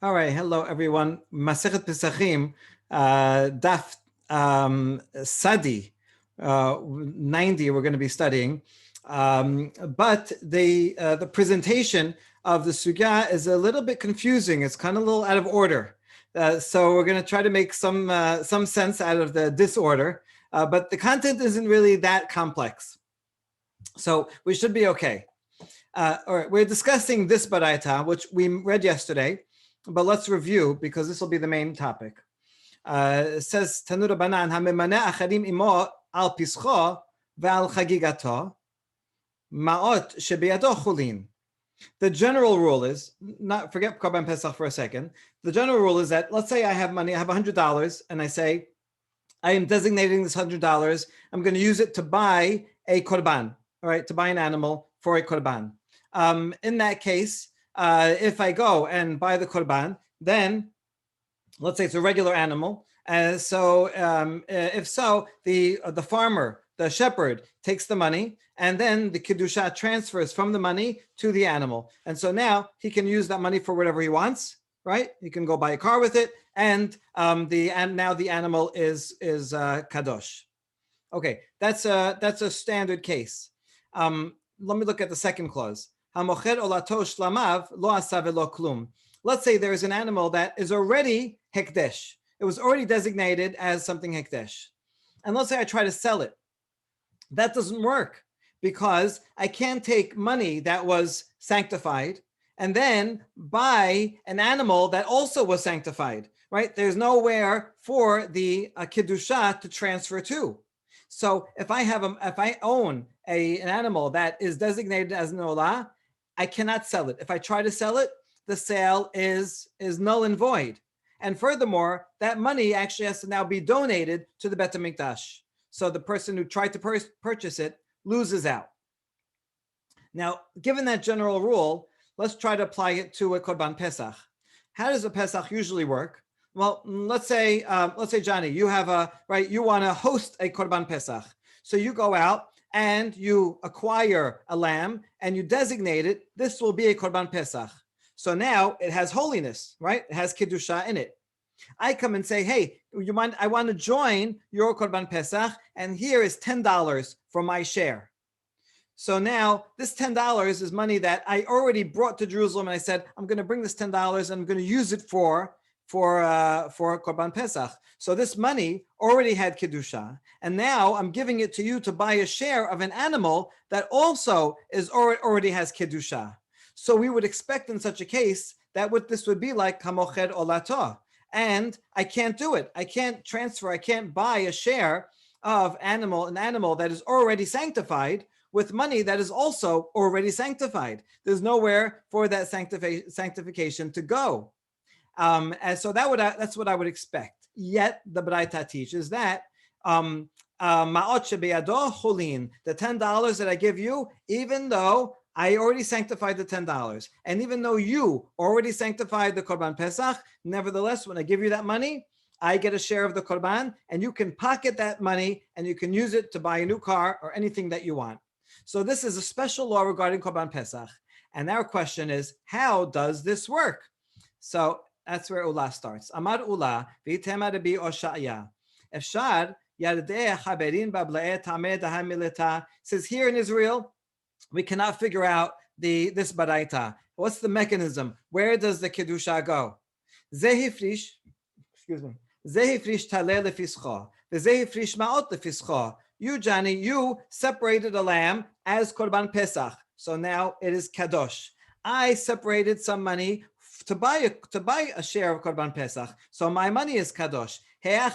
All right, hello everyone. Masechet Pesachim, Daf Sadi 90. We're going to be studying, but the presentation of the sugya is a little bit confusing. It's kind of a little out of order, so we're going to try to make some sense out of the disorder. But the content isn't really that complex, so we should be okay. All right, we're discussing this baraita, which we read yesterday, but let's review because this will be the main topic. It says, Tanu Rabbanan, hamemane acharim imo al pischo ve'al chagigato, ma'ot shebeyado chulin. The general rule is, not forget Korban Pesach for a second. The general rule is that, let's say I have money, I have $100, and I say, I am designating this $100. I'm going to use it to buy a korban, all right, to buy an animal for a korban. In that case, if I go and buy the korban, then let's say it's a regular animal. If so, the farmer, the shepherd, takes the money, and then the kedusha transfers from the money to the animal. And so now he can use that money for whatever he wants, right? He can go buy a car with it, and now the animal is kadosh. Okay, that's a standard case. Let me look at the second clause. Let's say there is an animal that is already hekdesh. It was already designated as something hekdesh. And let's say I try to sell it. That doesn't work because I can't take money that was sanctified and then buy an animal that also was sanctified, right? There's nowhere for the kedusha to transfer to. So if I own an animal that is designated as an olah, I cannot sell it. If I try to sell it, the sale is null and void. And furthermore, that money actually has to now be donated to the Bet HaMikdash. So the person who tried to purchase it loses out. Now, given that general rule, let's try to apply it to a Korban Pesach. How does a Pesach usually work? Well, let's say Johnny, you want to host a Korban Pesach. So you go out and you acquire a lamb and you designate it. This will be a Korban Pesach. So now it has holiness, right? It has kedusha in it. I come and say, hey, you mind? I want to join your Korban Pesach, and here is $10 for my share. So now this $10 is money that I already brought to Jerusalem, and I said, I'm going to bring this $10 and I'm going to use it for Korban Pesach. So this money already had kedusha, and now I'm giving it to you to buy a share of an animal that also already has kedusha. So we would expect in such a case that what this would be like kamoched olato, and I can't do it. I can't transfer. I can't buy a share of an animal that is already sanctified with money that is also already sanctified. There's nowhere for that sanctification to go. And so that's what I would expect. Yet the Braita teaches that ma'ot shebeyado chulin, the $10 that I give you, even though I already sanctified the $10, and even though you already sanctified the Korban Pesach, nevertheless, when I give you that money, I get a share of the Korban, and you can pocket that money and you can use it to buy a new car or anything that you want. So this is a special law regarding Korban Pesach. And our question is, how does this work? So that's where Ula starts. Amar Ula, v'itema Rabbi Oshaya. Efshar yardei chaberin bablae tameh daha milita. Says here in Israel, we cannot figure out this baraita. What's the mechanism? Where does the kedusha go? Zehifrish taleh lefischa. Zehifrish maot lefischa. You, Johnny, you separated a lamb as korban pesach, so now it is kadosh. I separated some money to buy a share of korban pesach, so my money is kadosh. How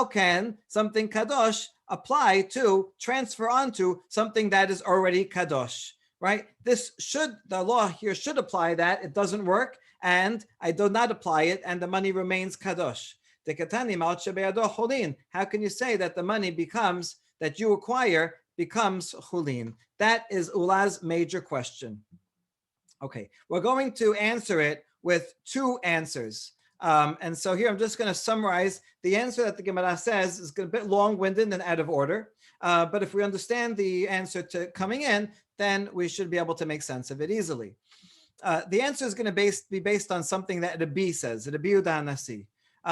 can something kadosh apply to transfer onto something that is already kadosh, right? The law here should apply that. It doesn't work, and I do not apply it, and the money remains kadosh. How can you say that the money that you acquire becomes chulin? That is Ula's major question. Okay, we're going to answer it with two answers. And so here I'm just going to summarize the answer that the Gemara says is a bit long-winded and out of order. But if we understand the answer to coming in, then we should be able to make sense of it easily. The answer is going to be based on something that Rabbi says, Rabbi Yehuda Nasi.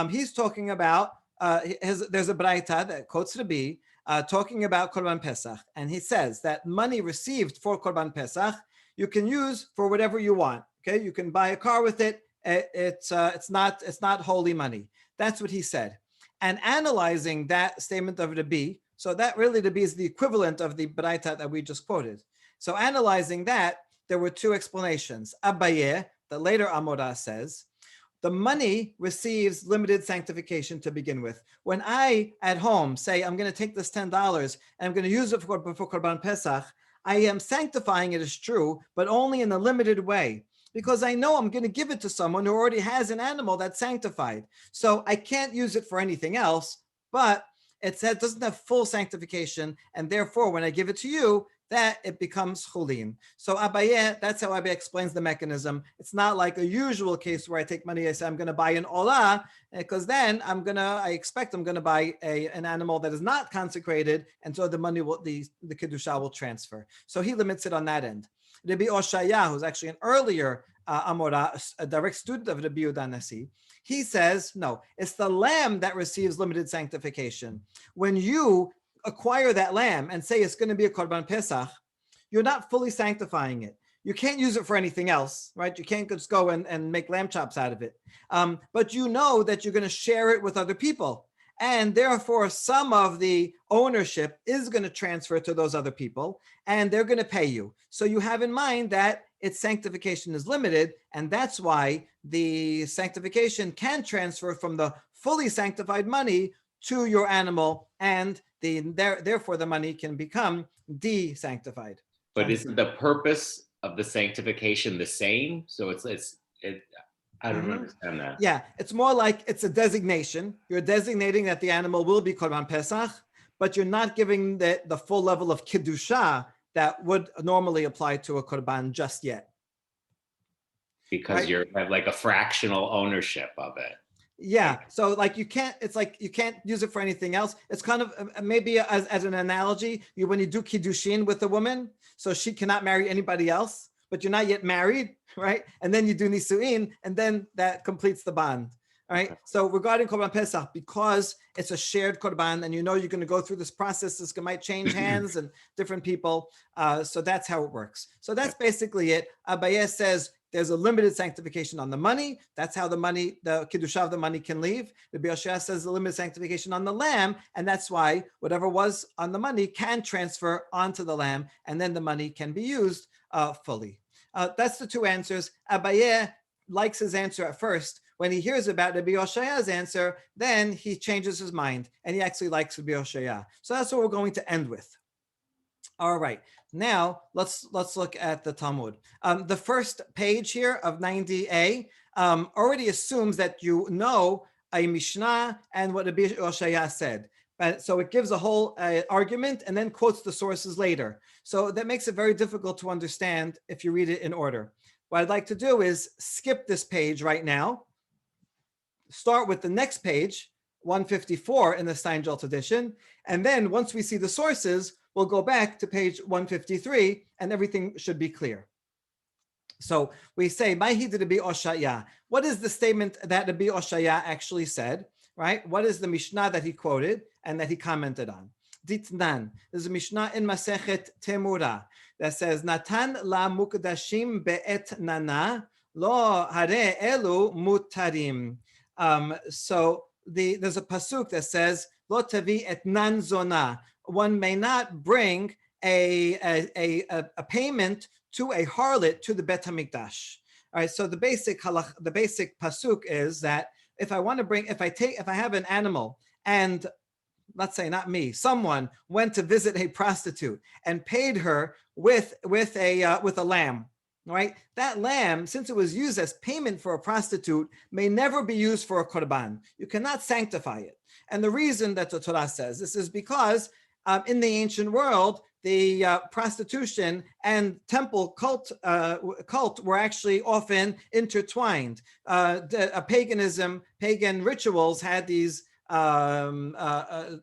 He's talking about, there's a Braita that quotes Rabbi talking about Korban Pesach, and he says that money received for Korban Pesach, you can use for whatever you want. Okay, you can buy a car with it. It's not holy money. That's what he said. And analyzing that statement of Rabbi, so that really Rabbi is the equivalent of the Braita that we just quoted. So analyzing that, there were two explanations. Abaye, the later Amora, says, the money receives limited sanctification to begin with. When I, at home, say, I'm going to take this $10 and I'm going to use it for Korban Pesach, I am sanctifying it, is true, but only in a limited way, because I know I'm going to give it to someone who already has an animal that's sanctified. So I can't use it for anything else, but it doesn't have full sanctification, and therefore, when I give it to you, that it becomes chulin. So Abaye, that's how Abaye explains the mechanism. It's not like a usual case where I take money, I say I'm going to buy an olah, because then I expect I'm going to buy an animal that is not consecrated, and so the money the kedusha will transfer. So he limits it on that end. Rabbi Oshaya, who's actually an earlier Amora, a direct student of Rabbi Yehuda Nasi, he says, no, it's the lamb that receives limited sanctification. When you acquire that lamb and say it's going to be a Korban Pesach, you're not fully sanctifying it. You can't use it for anything else, right? You can't just go and make lamb chops out of it. But you know that you're going to share it with other people. And therefore, some of the ownership is going to transfer to those other people, and they're going to pay you. So you have in mind that its sanctification is limited, and that's why the sanctification can transfer from the fully sanctified money to your animal, and therefore the money can become de-sanctified. But isn't the purpose of the sanctification the same? So I don't understand that. Yeah, it's more like it's a designation. You're designating that the animal will be Korban Pesach, but you're not giving the full level of Kiddusha that would normally apply to a Korban just yet. Because right? You have like a fractional ownership of it. Yeah, so like you can't use it for anything else. It's kind of maybe as an analogy, when you do Kiddushin with a woman, so she cannot marry anybody else, but you're not yet married, right? And then you do Nisu'in, and then that completes the bond, right? Okay. So regarding Korban Pesach, because it's a shared Korban, and you're going to go through this process, this might change hands and different people, so that's how it works. So that's basically it. Abaye says, there's a limited sanctification on the money. That's how the Kiddusha of the money can leave. Rabbi Oshaya says the limited sanctification on the lamb, and that's why whatever was on the money can transfer onto the lamb, and then the money can be used fully. That's the two answers. Abaye likes his answer at first. When he hears about Rabbi Oshaya's answer, then he changes his mind, and he actually likes Rabbi Oshaya. So that's what we're going to end with. All right, now let's look at the Talmud. The first page here of 90a already assumes that you know a Mishnah and what Rabbi Oshaya said. So it gives a whole argument and then quotes the sources later. So that makes it very difficult to understand if you read it in order. What I'd like to do is skip this page right now, start with the next page, 154 in the Steingelt edition, and then once we see the sources, we'll go back to page 153 and everything should be clear. So we say, Mahi de Rabbi Oshaya. What is the statement that Rabbi Oshaya actually said, right? What is the Mishnah that he quoted and that he commented on? Ditnan. There's a Mishnah in Masechet Temura that says, Natan la mukdashim be'et nana lo hare elu mutarim. So there's a pasuk that says, Lo tavi et nan zona. One may not bring a payment to a harlot to the Bet HaMikdash. All right, so the basic pasuk is that if I have an animal and let's say not me, someone went to visit a prostitute and paid her with a lamb, right? That lamb, since it was used as payment for a prostitute, may never be used for a korban. You cannot sanctify it. And the reason that the Torah says this is because in the ancient world, the prostitution and temple cult were actually often intertwined. Pagan rituals had these the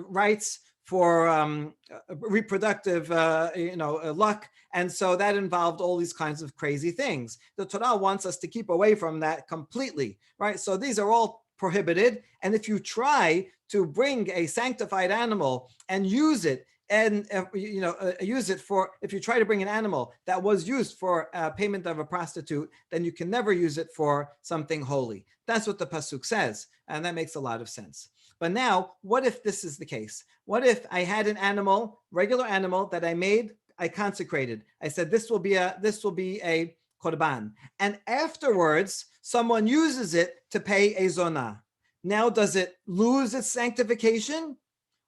rites for reproductive, luck. And so that involved all these kinds of crazy things. The Torah wants us to keep away from that completely, right? So these are all prohibited. And if you try to bring a sanctified animal and use it, and use it for, if you try to bring an animal that was used for payment of a prostitute, then you can never use it for something holy. That's what the pasuk says, and that makes a lot of sense. But now, what if this is the case? What if I had an animal, regular animal that I consecrated. I said this will be a korban, and afterwards someone uses it to pay a zonah. Now, does it lose its sanctification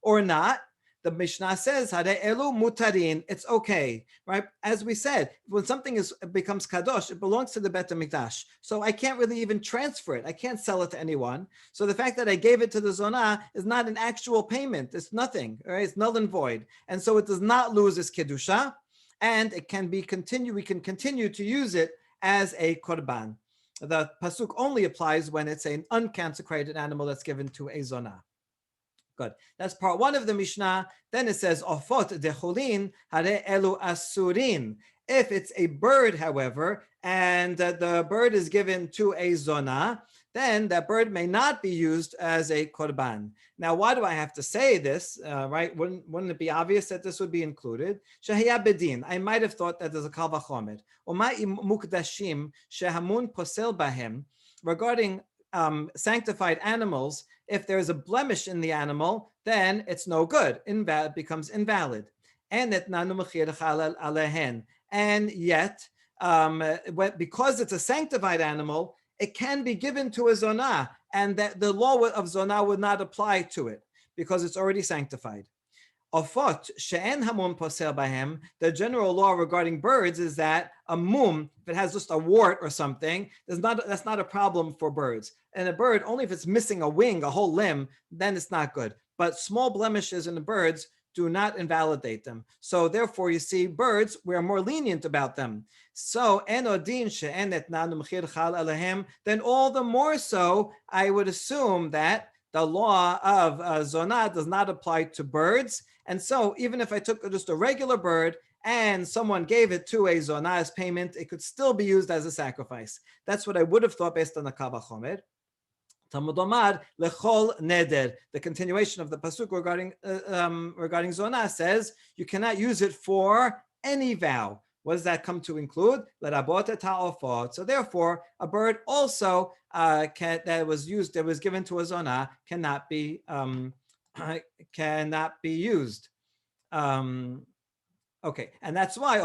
or not? The Mishnah says, "Hare elu mutarin." It's okay, right? As we said, when something becomes kadosh, it belongs to the Bet HaMikdash. So I can't really even transfer it. I can't sell it to anyone. So the fact that I gave it to the zonah is not an actual payment. It's nothing, right? It's null and void, and so it does not lose its kedusha, and it can be continued. We can continue to use it as a korban. The pasuk only applies when it's an unconsecrated animal that's given to a zonah. Good. That's part one of the Mishnah. Then it says, Ofot decholin hare elu asurin. If it's a bird, however, and the bird is given to a zonah, then that bird may not be used as a korban. Now, why do I have to say this, right? Wouldn't it be obvious that this would be included? Shahaya bedin. I might have thought that there's a kal vachomer. Umay mukdashim shehamun posel bahem. Regarding sanctified animals, if there's a blemish in the animal, then it's no good. It becomes invalid. And yet, because it's a sanctified animal, it can be given to a zonah, and that the law of zonah would not apply to it because it's already sanctified. Ofot she'en hamum posel bahem. The general law regarding birds is that a mum, if it has just a wart or something, that's not a problem for birds. And a bird, only if it's missing a wing, a whole limb, then it's not good. But small blemishes in the birds do not invalidate them. So therefore, you see, birds, we are more lenient about them. So enodin she'enet nanu mechir chal alehem. Then all the more so, I would assume that the law of zonah does not apply to birds. And so even if I took just a regular bird and someone gave it to a zonah as payment, it could still be used as a sacrifice. That's what I would have thought based on the kal vachomer. Talmud Omar lechol neder. The continuation of the pasuk regarding zonah says you cannot use it for any vow. What does that come to include? So therefore, a bird also that was given to a zonah cannot be used. Okay, and that's why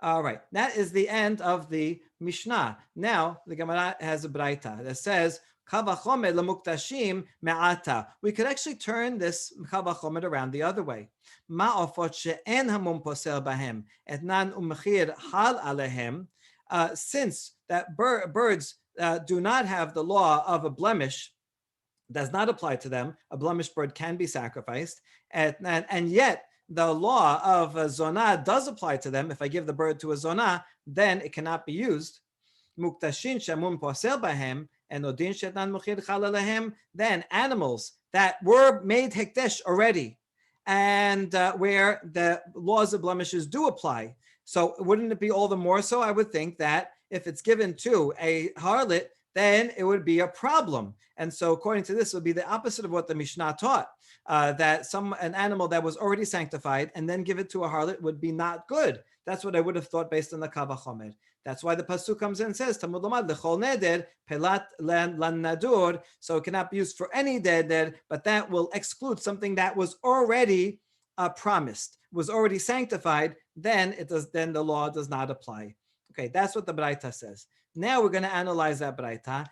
all right, that is the end of the Mishnah. Now the Gemara has a braita that says we could actually turn this kal vachomer around the other way. Since that birds do not have the law of a blemish, does not apply to them. A blemished bird can be sacrificed, and yet the law of zonah does apply to them. If I give the bird to a zonah, then it cannot be used. Muktashin shamun posel bahem and odin shetan muchir chal alehem. Then animals that were made hekdesh already, and where the laws of blemishes do apply. So wouldn't it be all the more so? I would think that if it's given to a harlot, then it would be a problem. And so according to this, it would be the opposite of what the Mishnah taught, that an animal that was already sanctified and then give it to a harlot would be not good. That's what I would have thought based on the kal vachomer. That's why the pasuk comes in and says, Talmud Lomad lechol neder pelat lan nadur. So it cannot be used for any neder, but that will exclude something that was already promised, was already sanctified. Then the law does not apply. Okay, that's what the braita says. Now we're going to analyze that braita.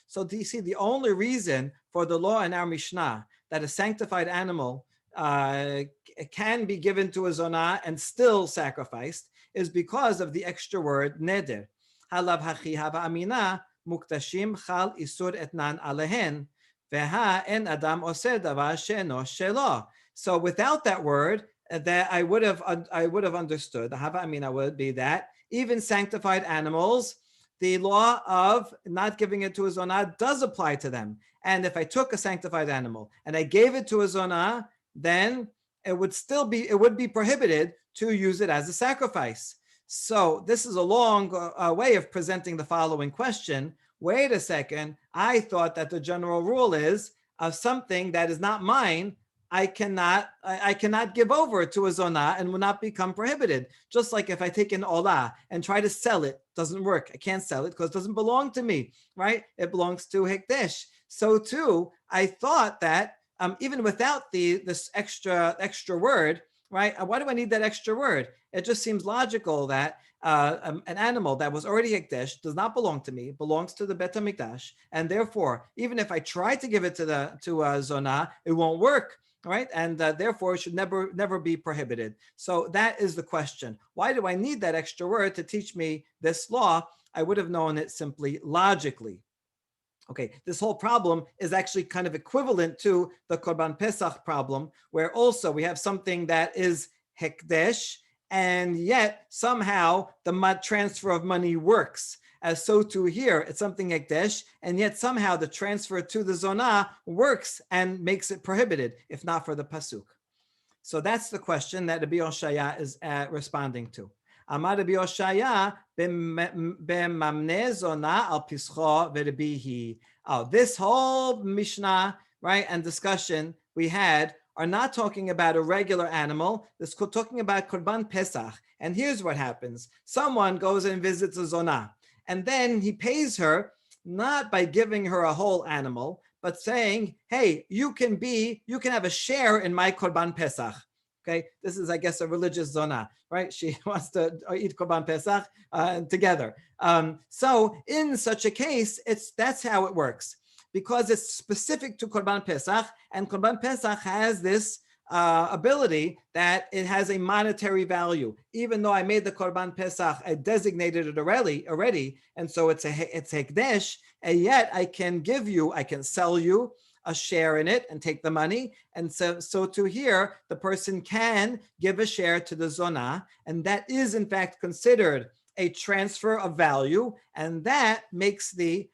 So do you see the only reason for the law in our Mishnah that a sanctified animal can be given to a zonah and still sacrificed is because of the extra word neder. Halav hachi hava amina muktashim chal isur etnan alehen veha en adam oseh davar she'eno shelo. So without that word, that I would have understood. The hava amina would be that even sanctified animals, the law of not giving it to a zonah does apply to them. And if I took a sanctified animal and I gave it to a zonah, then it would be prohibited to use it as a sacrifice. So this is a long way of presenting the following question. Wait a second. I thought that the general rule is of something that is not mine, I cannot give over to a zonah and will not become prohibited. Just like if I take an olah and try to sell it, doesn't work. I can't sell it because it doesn't belong to me, right? It belongs to hekdesh. So too, I thought that even without this extra word, right? Why do I need that extra word? It just seems logical that an animal that was already hekdesh does not belong to me, belongs to the Bet HaMikdash, and therefore, even if I try to give it to zonah, it won't work. Right, and therefore it should never be prohibited. So that is the question. Why do I need that extra word to teach me this law? I would have known it simply logically. Okay, this whole problem is actually kind of equivalent to the Korban Pesach problem, where also we have something that is hekdesh, and yet somehow the transfer of money works. As so too here, it's something hekdesh, and yet somehow the transfer to the zonah works and makes it prohibited, if not for the pasuk. So that's the question that Rabbi Oshaya is responding to. Amar Rabbi Oshaya b'mamneh zonah al pischo v'rebihi. Oh, this whole Mishnah, right, and discussion we had are not talking about a regular animal. This is talking about Korban Pesach. And here's what happens. Someone goes and visits a zonah, and then he pays her not by giving her a whole animal, but saying, hey, you can have a share in my Korban Pesach. Okay, this is, I guess, a religious zonah, right? She wants to eat Korban Pesach together. So in such a case, that's how it works, because it's specific to Korban Pesach, and Korban Pesach has this ability that it has a monetary value. Even though I made the Korban Pesach, I designated it already, and so it's hekdesh, and yet I can sell you a share in it and take the money. And so to here, the person can give a share to the zonah, and that is in fact considered a transfer of value, and that makes it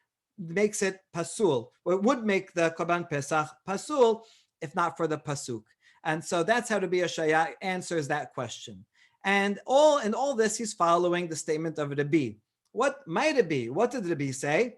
pasul. Or it would make the Korban Pesach pasul if not for the pasuk. And so that's how Rabbi Oshaya answers that question. And in all this, he's following the statement of Rabbi. What might it be? What did Rabbi say?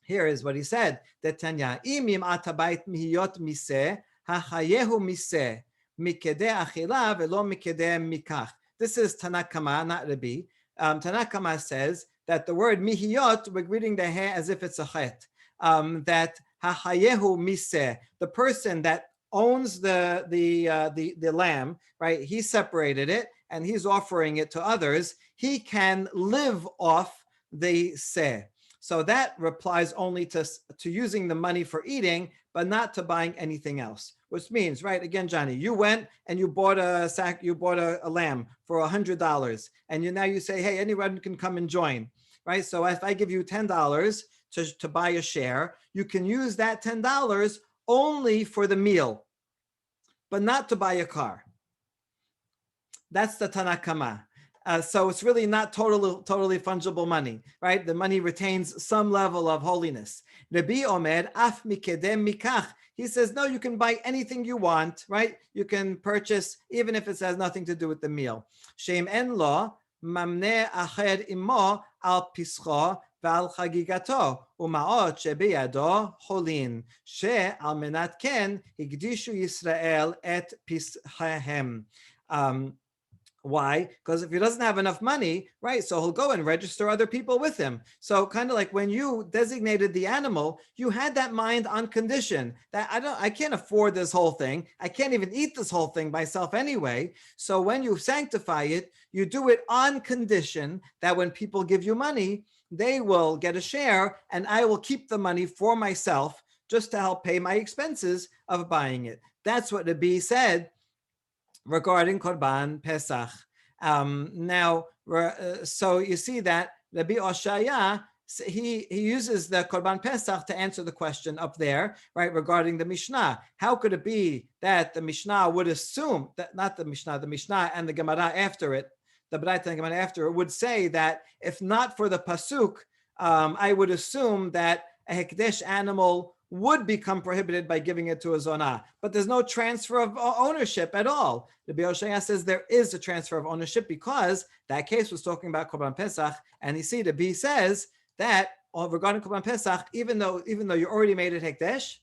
Here is what he said. Detanya, imim atabait mihiyot miseh, hachayehu miseh, mikede achila velo mikede mikach. This is Tanakama, not Rabbi. Tanakama says that the word mihiyot, we're reading the he as if it's a chet. That hachayehu miseh, the person that owns the lamb, right? He separated it and he's offering it to others. He can live off the seh. So that replies only to using the money for eating, but not to buying anything else. Which means, right? Again, Johnny, you went and you bought a lamb for $100, and now you say, hey, anyone can come and join, right? So if I give you $10 to buy a share, you can use that $10 only for the meal, but not to buy a car. That's the Tanakama. So it's really not totally fungible money, right? The money retains some level of holiness. Rabbi Omer, af mikedem mikach. He says, no, you can buy anything you want, right? You can purchase, even if it has nothing to do with the meal. Shem en lo, mamne acher imo al pischo ועל חגיגתו, ומעות שבידו חולין, שעל מנת כן הקדישו ישראל את פסחיהם. Why? Because if he doesn't have enough money, right, so he'll go and register other people with him. So kind of like when you designated the animal, you had that mind on condition that I can't afford this whole thing. I can't even eat this whole thing myself anyway. So when you sanctify it, you do it on condition that when people give you money, they will get a share and I will keep the money for myself just to help pay my expenses of buying it. That's what Rabbi said regarding Korban Pesach. So you see that Rabbi Oshaya, he uses the Korban Pesach to answer the question up there, right, regarding the Mishnah. How could it be that the Mishnah would assume, that not the Mishnah and the Gemara after it, the Braita and Gemara after it would say that if not for the Pasuk, I would assume that a hekdesh animal would become prohibited by giving it to a zonah, but there's no transfer of ownership at all. Rabbi Oshaya says there is a transfer of ownership because that case was talking about Korban Pesach, and you see Rabbi says that regarding Korban Pesach, even though you already made it hekdesh,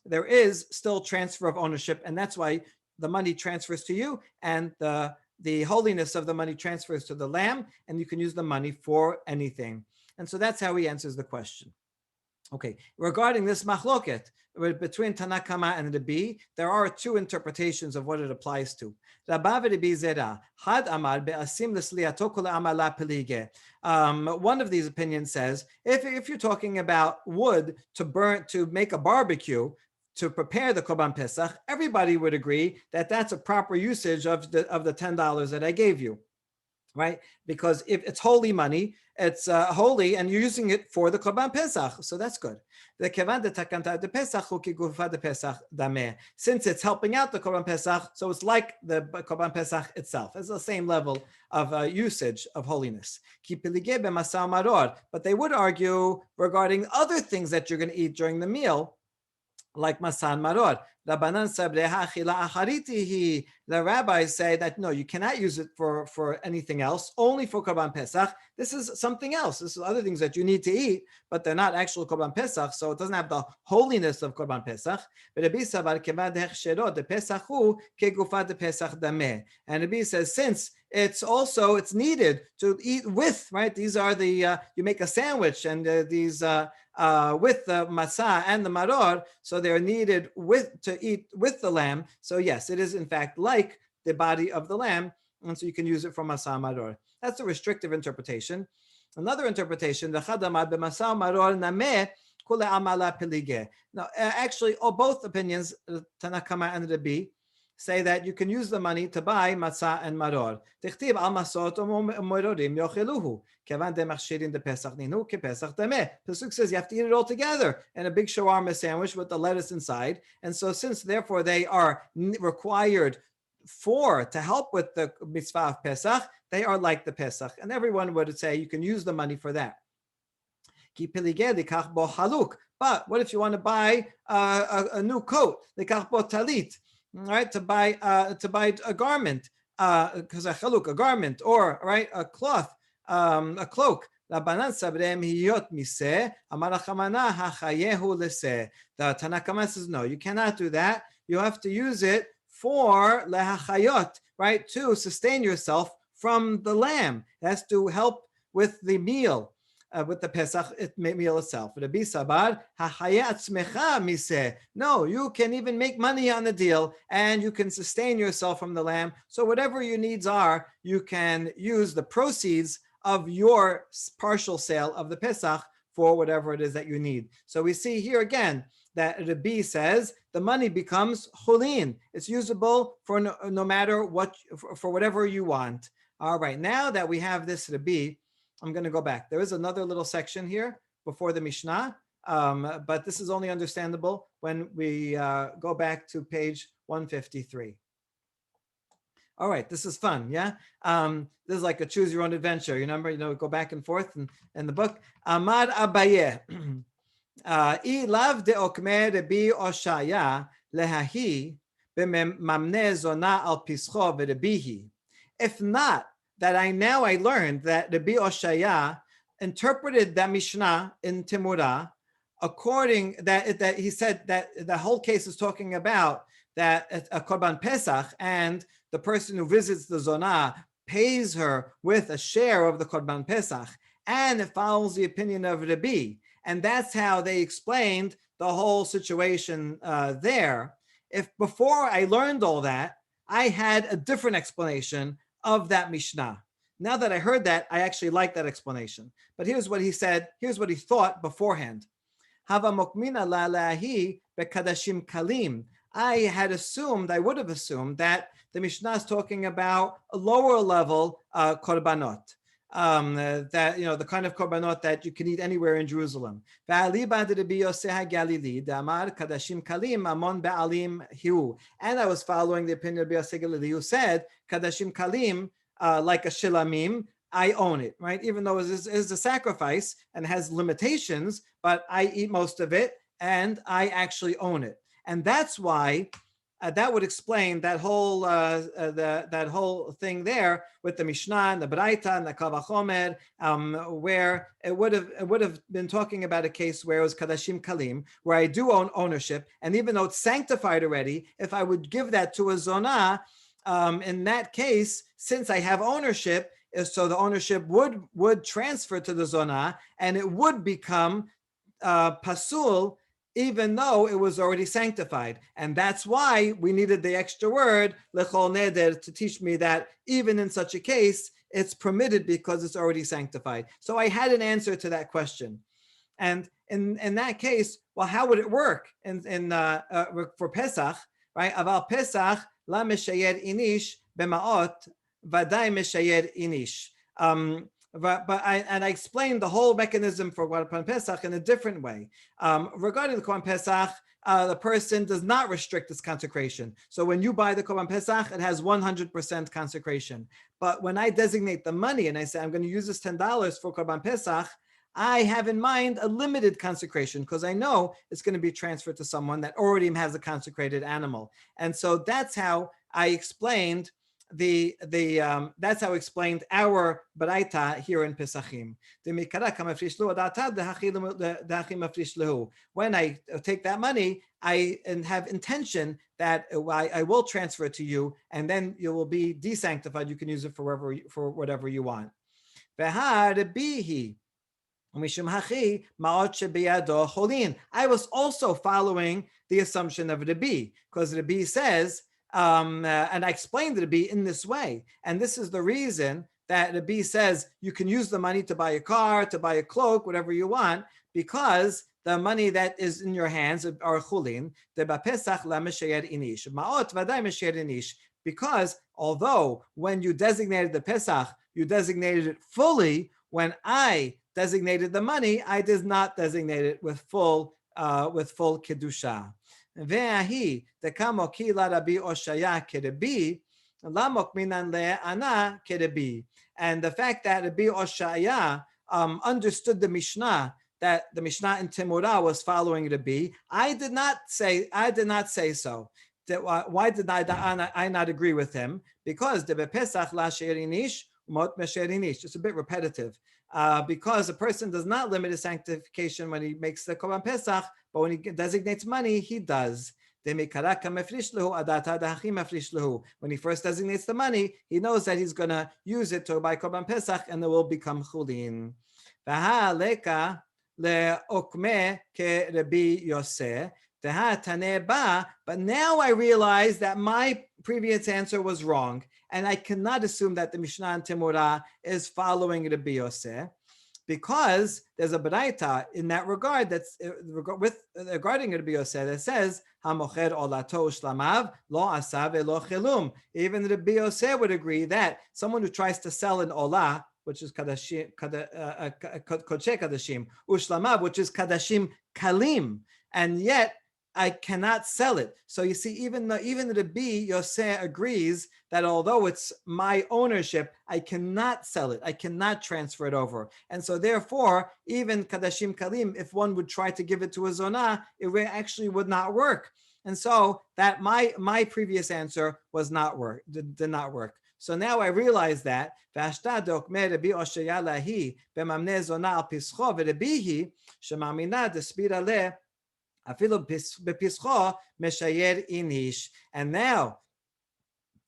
there is still transfer of ownership, and that's why the money transfers to you, and the holiness of the money transfers to the lamb, and you can use the money for anything. And so that's how he answers the question. Okay, regarding this machloket between Tanakama and Rabbi, there are two interpretations of what it applies to. Rabbi Rabbi Zera had amar be'asim l'sliato kol amala pelige. One of these opinions says if you're talking about wood to make a barbecue, to prepare the Korban Pesach, everybody would agree that that's a proper usage of the $10 that I gave you, right? Because if it's holy money, it's holy, and you're using it for the Korban Pesach, so that's good. The kevan de takanta de Pesach ki gufa de Pesach dameh. Since it's helping out the Korban Pesach, so it's like the Korban Pesach itself. It's the same level of usage of holiness. Ki pilige b'masah maror. But they would argue regarding other things that you're going to eat during the meal, like masan maror. The rabbis say that no, you cannot use it for anything else, only for Korban Pesach. This is something else. This is other things that you need to eat, but they're not actual Korban Pesach, so it doesn't have the holiness of Korban Pesach. And Rabbi says, since it's needed to eat with, right? These are the, you make a sandwich, and these with the matzah and the maror, so they're needed to eat with the lamb. So yes, it is in fact like the body of the lamb, and so you can use it for matzah maror. That's a restrictive interpretation. Another interpretation, the chadamad b'matzah maror nameh kule amala pelige. Now, actually, both opinions, Tanakama and Rabbi, say that you can use the money to buy matzah and maror. Tichtiv al masot u'mororim yocheluhu. Kevan de machshirin de pesach ninu ke pesach dameh. Pasuk says you have to eat it all together in a big shawarma sandwich with the lettuce inside. And so since therefore they are required to help with the mitzvah of Pesach, they are like the Pesach. And everyone would say you can use the money for that. But what if you want to buy a new coat? Talit. Right, to buy a garment, because a garment, or right, a cloth, a cloak. The Tanakama says no, you cannot do that. You have to use it for lehachayot, right, to sustain yourself from the lamb. It has to help with the meal. With the Pesach meal itself. No, you can even make money on the deal, and you can sustain yourself from the lamb. So whatever your needs are, you can use the proceeds of your partial sale of the Pesach for whatever it is that you need. So we see here again that Rabbi says the money becomes chulin. It's usable for no matter what, for whatever you want. All right, now that we have this Rabbi, I'm going to go back. There is another little section here before the Mishnah, but this is only understandable when we go back to page 153. All right, this is fun, yeah? This is like a choose your own adventure. You remember, go back and forth in the book. Amar Abaye. I lav de okme Rabbi Oshaya lehahi b'mamne zona al pischo v'rebihi. If not, that I learned that Rabbi Oshaya interpreted that Mishnah in Timurah according that he said that the whole case is talking about that a Korban Pesach, and the person who visits the Zonah pays her with a share of the Korban Pesach, and it follows the opinion of Rabbi. And that's how they explained the whole situation there. If before I learned all that, I had a different explanation of that Mishnah. Now that I heard that, I actually like that explanation. But here's what he said, here's what he thought beforehand. Hava mokmina la lahi bekadashim kalim. I would have assumed that the Mishnah is talking about a lower level korbanot. That, the kind of korbanot that you can eat anywhere in Jerusalem. And I was following the opinion of Rabbi Yosef Galili, who said, Kadashim Kalim, like a shilamim, I own it, right? Even though it is a sacrifice and has limitations, but I eat most of it and I actually own it. And that's why that would explain that whole that whole thing there with the Mishnah and the Braita and the Kal Vachomer, where it would have been talking about a case where it was Kadashim Kalim, where I do own ownership, and even though it's sanctified already, if I would give that to a Zonah, in that case, since I have ownership, so the ownership would transfer to the Zonah, and it would become pasul, even though it was already sanctified. And that's why we needed the extra word, lechol neder, to teach me that even in such a case, it's permitted because it's already sanctified. So I had an answer to that question. And in that case, well, how would it work for Pesach, right? Aval Pesach, la meshayed inish b'maot, vaday meshayed inish. But I explained the whole mechanism for Korban Pesach in a different way. Regarding the Korban Pesach, the person does not restrict its consecration. So when you buy the Korban Pesach, it has 100% consecration. But when I designate the money and I say I'm going to use this $10 for Korban Pesach, I have in mind a limited consecration because I know it's going to be transferred to someone that already has a consecrated animal. And so that's how I explained that's how I explained our Baraita here in Pesachim. When I take that money, I have intention that I will transfer it to you, and then you will be desanctified. You can use it for whatever you want. I was also following the assumption of Rabbi, because Rabbi says, and I explained Rabbi in this way, and this is the reason that Rabbi says you can use the money to buy a car, to buy a cloak, whatever you want, because the money that is in your hands are chulin. Because although when you designated the Pesach, you designated it fully, when I designated the money, I did not designate it with full kedusha. Ve'ahi dekamo ki la Rabbi Oshaya kerebi lamok minan le'ana kerebi. And the fact that Rabbi Oshaya understood the Mishnah, that the Mishnah in Timurah was following Rabbi, I did not say so. Why did I not agree with him? Because the Pesach la she'erinish mot mesherinish. It's a bit repetitive. Because a person does not limit his sanctification when he makes the Korban Pesach, but when he designates money, he does. When he first designates the money, he knows that he's going to use it to buy Korban Pesach, and it will become chulin. But now I realize that my previous answer was wrong, and I cannot assume that the Mishnah and Timurah is following Rabbi Yosef, because there's a Baraita in that regard that's regarding Rabbi Yosef that says Hamocher olato shlamav lo asav lo chelum. Even Rabbi Yosef would agree that someone who tries to sell an olah, which is kodshei kadashim, ushlamav, which is kadashim kalim, and yet I cannot sell it. So you see, even Rabbi Yosef agrees that although it's my ownership, I cannot sell it. I cannot transfer it over. And so therefore, even Kadashim Kalim, if one would try to give it to a Zonah, it actually would not work. And so that my previous answer did not work. So now I realize that and now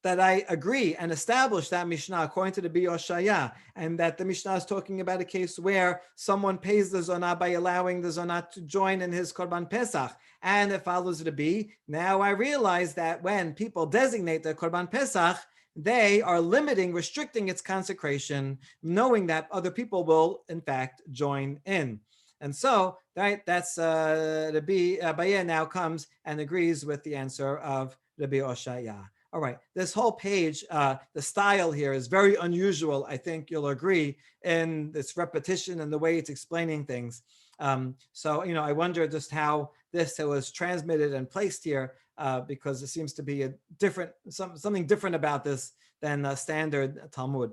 that I agree and establish that Mishnah according to the Oshaya, and that the Mishnah is talking about a case where someone pays the Zonah by allowing the Zonah to join in his Korban Pesach, and it follows Rabbi, now I realize that when people designate their Korban Pesach, they are restricting its consecration, knowing that other people will, in fact, join in. And so, right, that's Rabbi Abaye now comes and agrees with the answer of Rabbi Oshaya. All right, this whole page, the style here is very unusual. I think you'll agree in this repetition and the way it's explaining things. So, I wonder just how this was transmitted and placed here, because it seems to be something different about this than standard Talmud.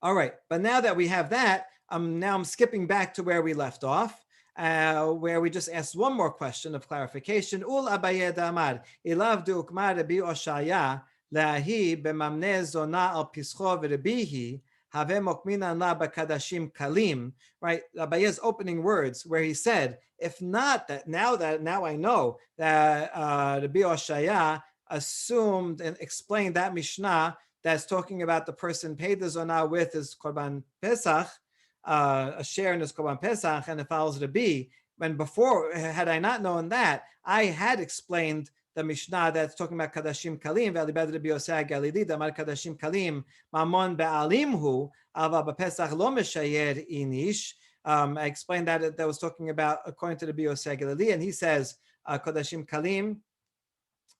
All right, but now that we have that, now I'm skipping back to where we left off, where we just asked one more question of clarification. Ul Abaye damar ilav du'ukma Rabbi Oshaya lahi b'mamneh zona al pischo v'rebihi have mokminan la b'kadashim kalim. Right, Abaye's opening words where he said, if not that now I know that Rabbi Oshaya assumed and explained that Mishnah that's talking about the person paid the zonah with his korban pesach, a share in his korban pesach, and it follows Rabbi. When before, had I not known that, I had explained the Mishnah that's talking about kadashim kalim. V'alibad Rabbi Oshaya Galili damar kadashim kalim mamon be'alimhu ava b'pesach lo meshayer inish. I explained that was talking about according to Rabbi Oshaya Galili, and he says kadashim kalim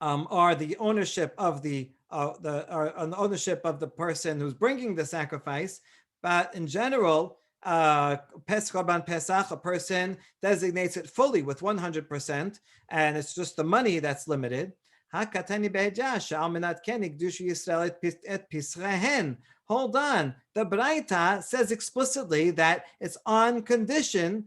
are the ownership of the ownership of the person who's bringing the sacrifice. But in general, Korban Pesach, a person designates it fully with 100%, and it's just the money that's limited. Hold on, the Braita says explicitly that it's on condition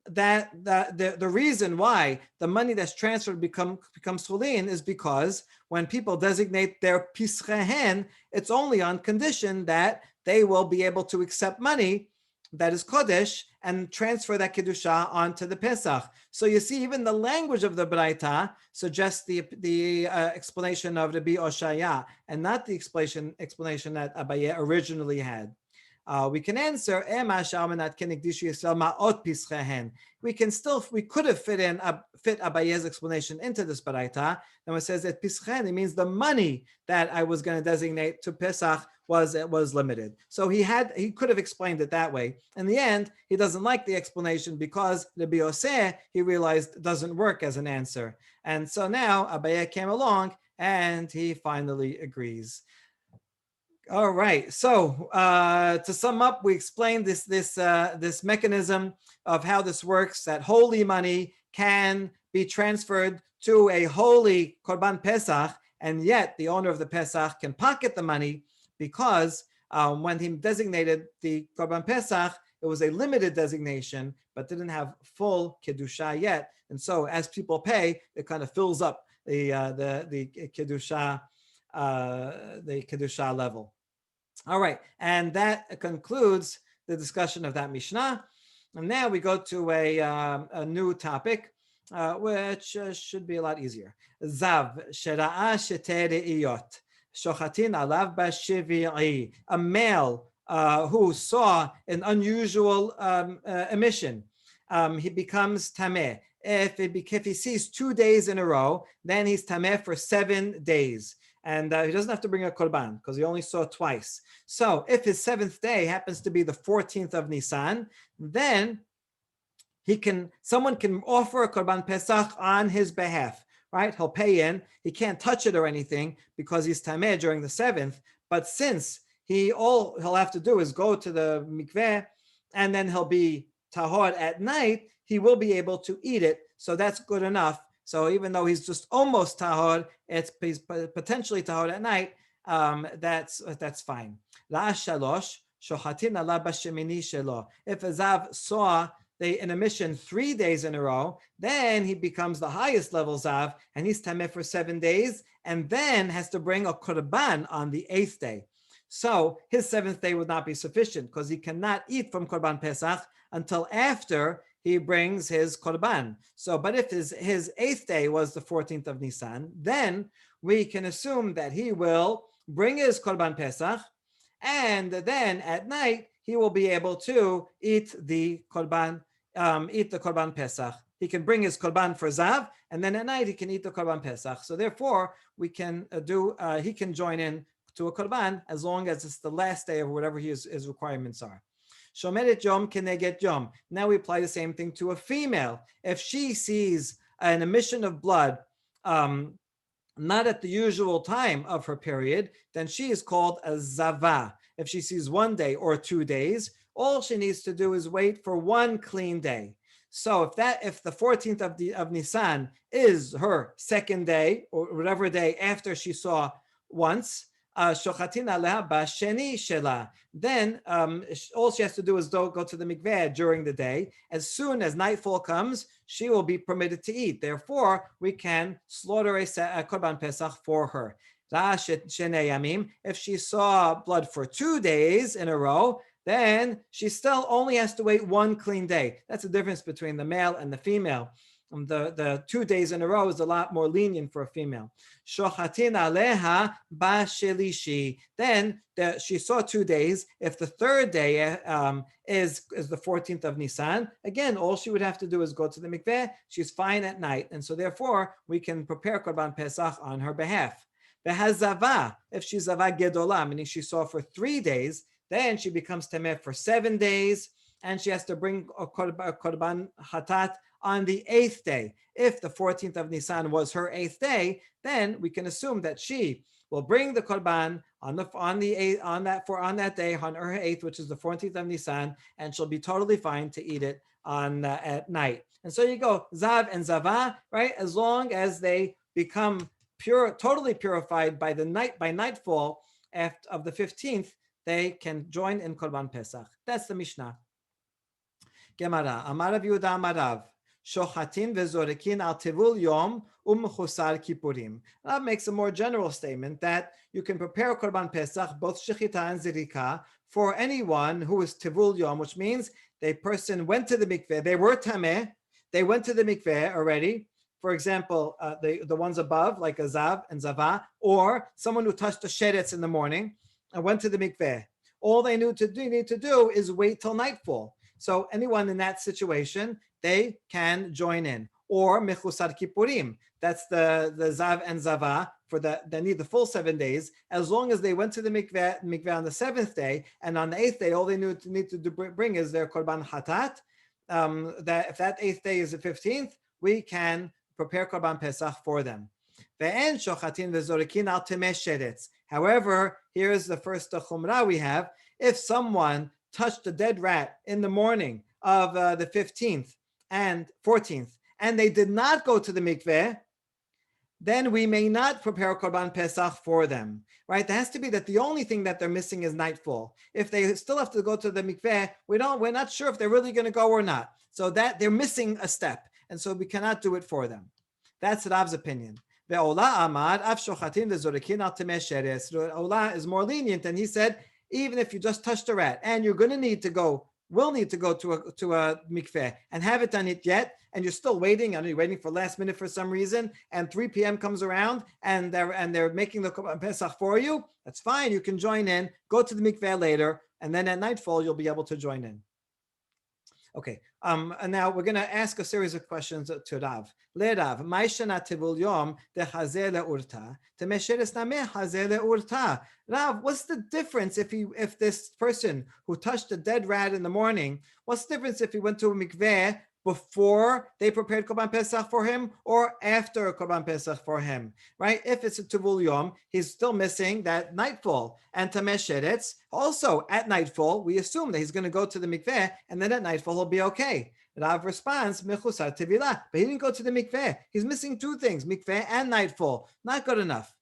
that the reason why the money that's transferred becomes chulin is because when people designate their pisrehen, it's only on condition that they will be able to accept money that is kodesh and transfer that kedusha onto the Pesach. So you see, even the language of the Braita suggests the explanation of Rabbi Oshaya and not the explanation that Abaye originally had. We can answer, we could have fit Abaye's explanation into this Baraita. And it says that Pischen, it means the money that I was going to designate to Pesach was limited. So he could have explained it that way. In the end, he doesn't like the explanation because Rabbi Yoseh, he realized, doesn't work as an answer. And so now Abaye came along and he finally agrees. All right. So to sum up, we explained this mechanism of how this works. That holy money can be transferred to a holy korban pesach, and yet the owner of the pesach can pocket the money because when he designated the korban pesach, it was a limited designation, but didn't have full kedusha yet. And so as people pay, it kind of fills up the kedusha. The kedusha level. All right, and that concludes the discussion of that Mishnah. And now we go to a new topic, which should be a lot easier. Zav shera'a shetere'iyot shochatin alav b'shevi'i. A male who saw an unusual emission, he becomes tameh. If he sees 2 days in a row, then he's tameh for 7 days. And he doesn't have to bring a korban because he only saw twice. So if his 7th day happens to be the 14th of Nisan, then someone can offer a korban pesach on his behalf, right? He'll pay in. He can't touch it or anything because he's tameh during the 7th. But since all he'll have to do is go to the mikveh and then he'll be tahor at night, he will be able to eat it. So that's good enough. So even though he's just almost tahor, he's potentially tahor at night. That's fine. If a zav saw an emission 3 days in a row, then he becomes the highest level zav, and he's tameh for 7 days, and then has to bring a korban on the 8th day. So his 7th day would not be sufficient because he cannot eat from korban pesach until after he brings his korban. So, but if his 8th day was the 14th of Nisan, then we can assume that he will bring his korban pesach, and then at night he will be able to eat the korban pesach. He can bring his korban for zav, and then at night he can eat the korban pesach. So therefore, we can he can join in to a korban as long as it's the last day of whatever his requirements are. Shomeret yom keneged yom. Now we apply the same thing to a female. If she sees an emission of blood, not at the usual time of her period, then she is called a zava. If she sees 1 day or 2 days, all she needs to do is wait for 1 clean day. So if the 14th of Nisan is her 2nd day or whatever day after she saw once, shochatin aleha basheni shela. Then all she has to do is go to the mikveh during the day. As soon as nightfall comes, she will be permitted to eat. Therefore, we can slaughter a korban pesach for her. If she saw blood for 2 days in a row, then she still only has to wait 1 clean day. That's the difference between the male and the female. The 2 days in a row is a lot more lenient for a female. Shochatin aleha bashelishi. Then she saw 2 days. If the third day is the 14th of Nisan, again, all she would have to do is go to the mikveh. She's fine at night, and so therefore we can prepare korban pesach on her behalf. Behazava, if she's zava gedola, meaning she saw for 3 days, then she becomes tameh for 7 days, and she has to bring a korban hatat on the 8th day. If the 14th of Nisan was her 8th day, then we can assume that she will bring the korban on that day, on her 8th, which is the 14th of Nisan, and she'll be totally fine to eat it on at night. And so you go zav and zava, right? As long as they become pure, totally purified by nightfall of the 15th, they can join in korban pesach. That's the Mishnah. Gemara, Amarav Yehuda Amarav. Shochatin vezorekin al tivul yom umchusar kippurim. That makes a more general statement that you can prepare korban pesach, both shechita and zirika, for anyone who is tivul yom, which means the person went to the mikveh, they were tameh, they went to the mikveh already. For example, the ones above, like a zav and zava, or someone who touched the sheretz in the morning and went to the mikveh. All they need to do is wait till nightfall. So anyone in that situation, they can join in. Or mechusar kippurim, that's the zav and zava, they need the full 7 days, as long as they went to the mikveh on the 7th day, and on the 8th day, all they need to bring is their korban hatat. That if that 8th day is the 15th, we can prepare korban pesach for them. However, here's the first chumrah we have. If someone touched a dead rat in the morning of the 15th and 14th, and they did not go to the mikveh, then we may not prepare korban pesach for them, right? It has to be that the only thing that they're missing is nightfall. If they still have to go to the mikveh, we're not sure if they're really going to go or not. So that they're missing a step, and so we cannot do it for them. That's Rav's opinion. Ve'ola amar af shochatin vezorekin al temeh sheretz. Ola is more lenient, and he said, even if you just touched a rat and you're going to need to go to a mikveh and haven't done it yet, and you're still waiting, and you're waiting for last minute for some reason, and 3 p.m. comes around and they're making the korban pesach for you, that's fine. You can join in, go to the mikveh later, and then at nightfall you'll be able to join in. Okay, and now we're going to ask a series of questions to Rav. Le Rav, Maishana tivul yom de hazeh le'urta, temesheres nameh hazeh le'urta. Rav, what's the difference if this person who touched a dead rat in the morning, what's the difference if he went to a mikveh before they prepared korban pesach for him or after korban pesach for him, right? If it's a tivul yom, he's still missing that nightfall. And tameh sheretz, also at nightfall, we assume that he's going to go to the mikveh, and then at nightfall he'll be okay. Rav responds, mechusar tevilah, but he didn't go to the mikveh. He's missing 2 things, mikveh and nightfall. Not good enough.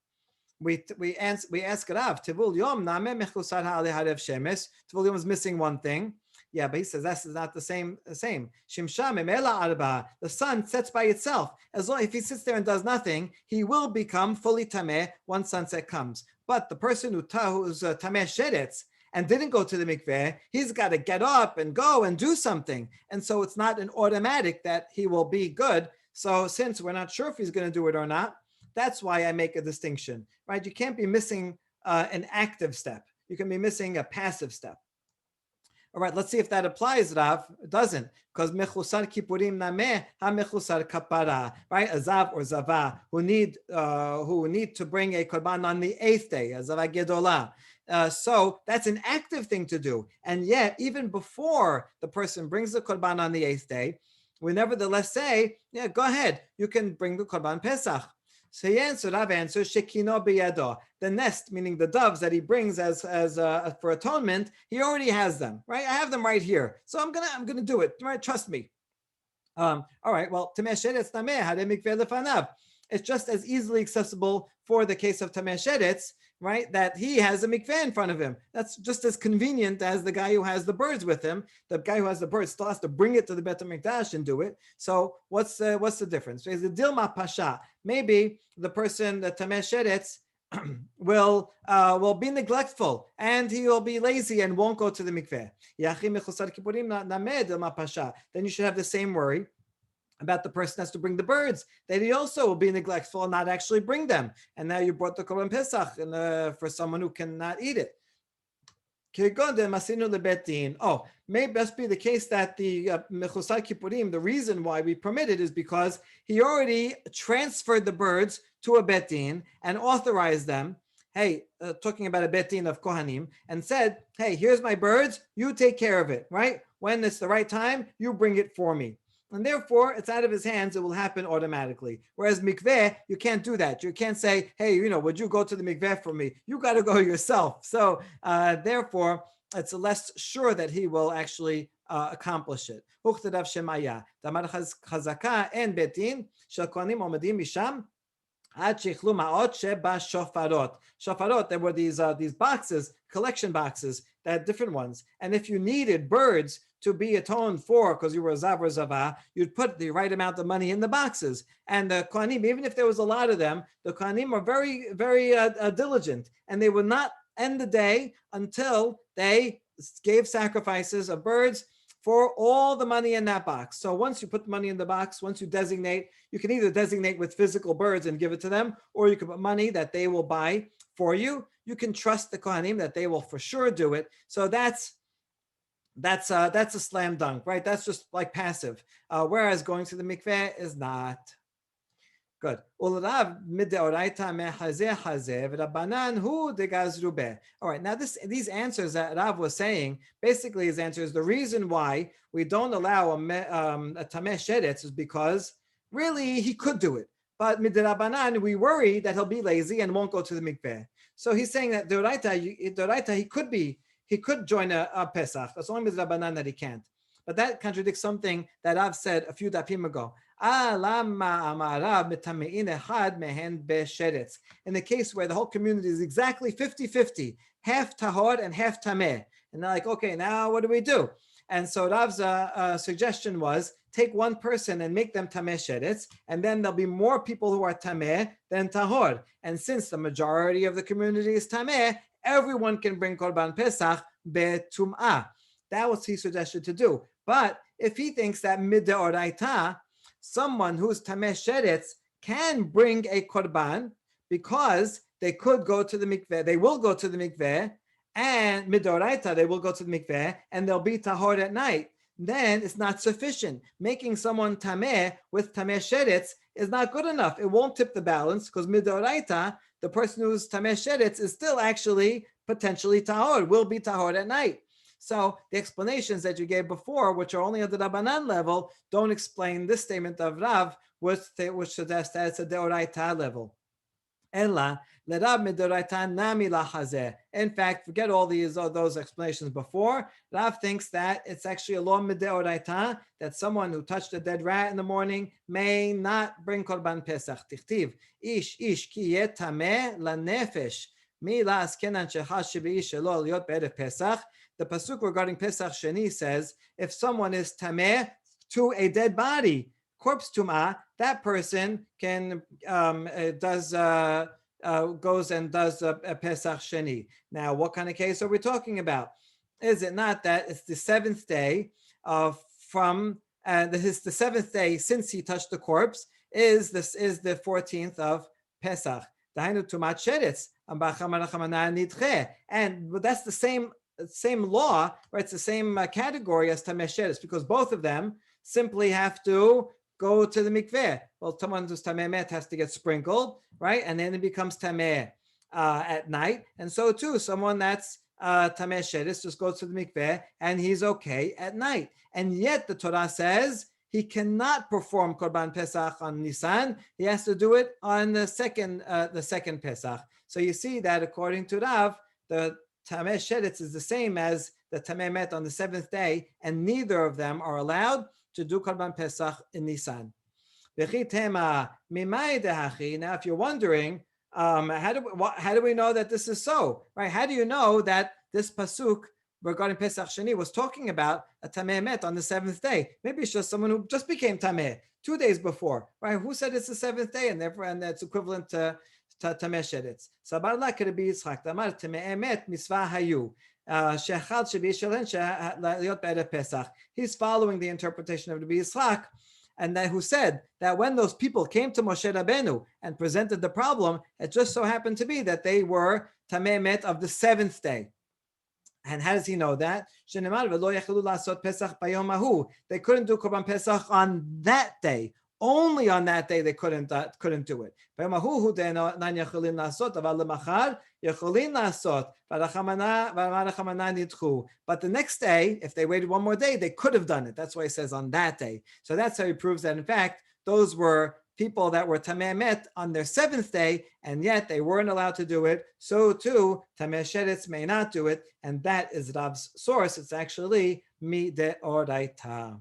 We ask Rav, tivul yom nameh mechusar ha'aleh harev shemes. Tivul yom is missing 1 thing. Yeah, but he says that's not the same. Shimsha memela arba. The sun sets by itself. As long if he sits there and does nothing, he will become fully tameh once sunset comes. But the person who's tameh sheretz and didn't go to the mikveh, he's got to get up and go and do something. And so it's not an automatic that he will be good. So since we're not sure if he's going to do it or not, that's why I make a distinction, right? You can't be missing an active step. You can be missing a passive step. All right, let's see if that applies, Rav. It doesn't, because mechusar kippurim nameh ha mechusar kapara, right? A zav or zava who need to bring a korban on the 8th day, a zava gedola. So that's an active thing to do, and yet even before the person brings the korban on the 8th day, we nevertheless say, yeah, go ahead, you can bring the korban pesach. So Rav answers, Shekino biyado. The nest, meaning the doves that he brings as for atonement, he already has them, right? I have them right here, so I'm gonna do it, right? Trust me. All right. Well, tameh sheretz nameh hadeh mikveh lefanav. It's just as easily accessible for the case of tameh sheretz, right? That he has a mikveh in front of him. That's just as convenient as the guy who has the birds with him. The guy who has the birds still has to bring it to the Bet HaMikdash and do it. So what's the difference? Is the Dilma Pasha? Maybe the person, the Tameh Sheretz, will be neglectful and he will be lazy and won't go to the mikveh. Then you should have the same worry about the person has to bring the birds, that he also will be neglectful and not actually bring them. And now you brought the Korban Pesach for someone who cannot eat it. Oh, maybe must be the case that the Mechusar Kippurim, the reason why we permit it is because he already transferred the birds to a Bet Din and authorized them. Hey, talking about a Bet Din of Kohanim, and said, hey, here's my birds, you take care of it, right? When it's the right time, you bring it for me. And therefore, it's out of his hands. It will happen automatically. Whereas mikveh, you can't do that. You can't say, hey, would you go to the mikveh for me? You got to go yourself. So therefore, it's less sure that he will actually accomplish it. Shofarot, there were these boxes, collection boxes, that different ones. And if you needed birds to be atoned for, because you were a zav or zava, you'd put the right amount of money in the boxes. And the Kohanim, even if there was a lot of them, the Kohanim are very, very diligent, and they would not end the day until they gave sacrifices of birds for all the money in that box. So once you put the money in the box, once you designate, you can either designate with physical birds and give it to them, or you can put money that they will buy for you. You can trust the Kohanim that they will for sure do it. So that's a slam dunk, right? That's just like passive. Whereas going to the mikveh is not. Good. All right. Now these answers that Rav was saying, basically his answer is the reason why we don't allow a tameh sheretz is because really he could do it. But midrabanan, we worry that he'll be lazy and won't go to the mikveh. So he's saying that doraita he could join a Pesach. It's only midrabanan that he can't. But that contradicts something that I've said a few dapim ago. In the case where the whole community is exactly 50-50, half tahor and half tameh. And they're like, okay, now what do we do? And so Rav's suggestion was, take one person and make them tameh sheretz, and then there'll be more people who are tameh than tahor. And since the majority of the community is tameh, everyone can bring Korban Pesach betum'ah. That was he suggested to do. But if he thinks that mideoraita, someone who's tameh sheretz can bring a korban because they could go to the mikveh, they will go to the mikveh, and midoraita, they will go to the mikveh, and they'll be tahor at night, then it's not sufficient. Making someone tameh with tameh sheretz is not good enough. It won't tip the balance because midoraita, the person who's tameh sheretz is still actually potentially tahor, will be tahor at night. So the explanations that you gave before, which are only at the Rabbanan level, don't explain this statement of Rav, which suggests that it's a deoraita level. Ella, lerab midoraita nami lahazeh. In fact, forget all those explanations before. Rav thinks that it's actually a law midoraita that someone who touched a dead rat in the morning may not bring korban pesach. Tichtiv ish ki yeh tameh lanefesh. Mi la'askenan shechash shebeish shelo liot be'erev pesach. The pasuk regarding Pesach Sheni says, if someone is tameh to a dead body, corpse tumah, that person can goes and does a Pesach Sheni. Now, what kind of case are we talking about? Is it not that it's the seventh day the seventh day since he touched the corpse is the 14th of Pesach. And that's the same law, right? It's the same category as tameh sheretz, because both of them simply have to go to the mikveh. Well, someone who's tameh met has to get sprinkled, right? And then it becomes tameh at night. And so too, someone that's tameh sheretz just goes to the mikveh and he's okay at night. And yet the Torah says he cannot perform Korban Pesach on Nisan. He has to do it on the second Pesach. So you see that according to Rav, the tameh sheretz is the same as the tameh met on the seventh day, and neither of them are allowed to do Korban Pesach in Nisan. Now, if you're wondering, How do we know that this is so? Right? How do you know that this pasuk regarding Pesach Sheni was talking about a tameh met on the seventh day? Maybe it's just someone who just became tameh 2 days before, right? Who said it's the seventh day, and therefore, and that's equivalent to tameh sheretz. So Barla could be Yitzchak. Damar tameh met misvah hayu. He's following the interpretation of Rabbi Yitzchak, and that who said that when those people came to Moshe Rabbeinu and presented the problem, it just so happened to be that they were tameh met of the seventh day. And how does he know that? They couldn't do Korban Pesach on that day. Only on that day they couldn't do it. But the next day, if they waited one more day, they could have done it. That's why he says on that day. So that's how he proves that, in fact, those were people that were tameh met on their seventh day, and yet they weren't allowed to do it. So too, tameh sheretz may not do it, and that is Rab's source. It's actually mi deoraita.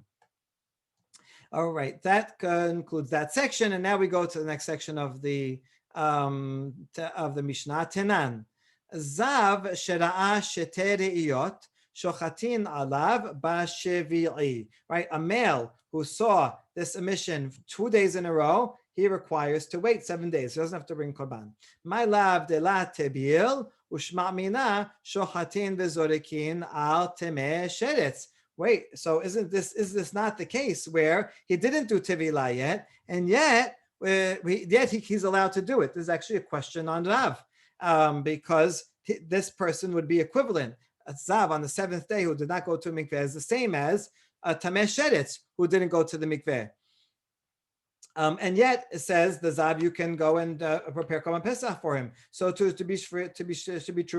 All right, that concludes that section, and now we go to the next section of the Mishnah. Tenan zav shera'a shete re'iyot shochatin alav b'shevi'i. Right, a male who saw this emission 2 days in a row, he requires to wait 7 days. He doesn't have to bring korban. My lav de la tebil ushma mina shochatin v'zorekin al temeh sheretz. Wait, so is this not the case where he didn't do tevilah yet, and yet he's allowed to do it? There's actually a question on Rav, because this person would be equivalent. A Zav on the seventh day who did not go to mikveh is the same as a tameh sheretz who didn't go to the mikveh. And yet it says the Zav, you can go and prepare Korban Pesach for him. So to be true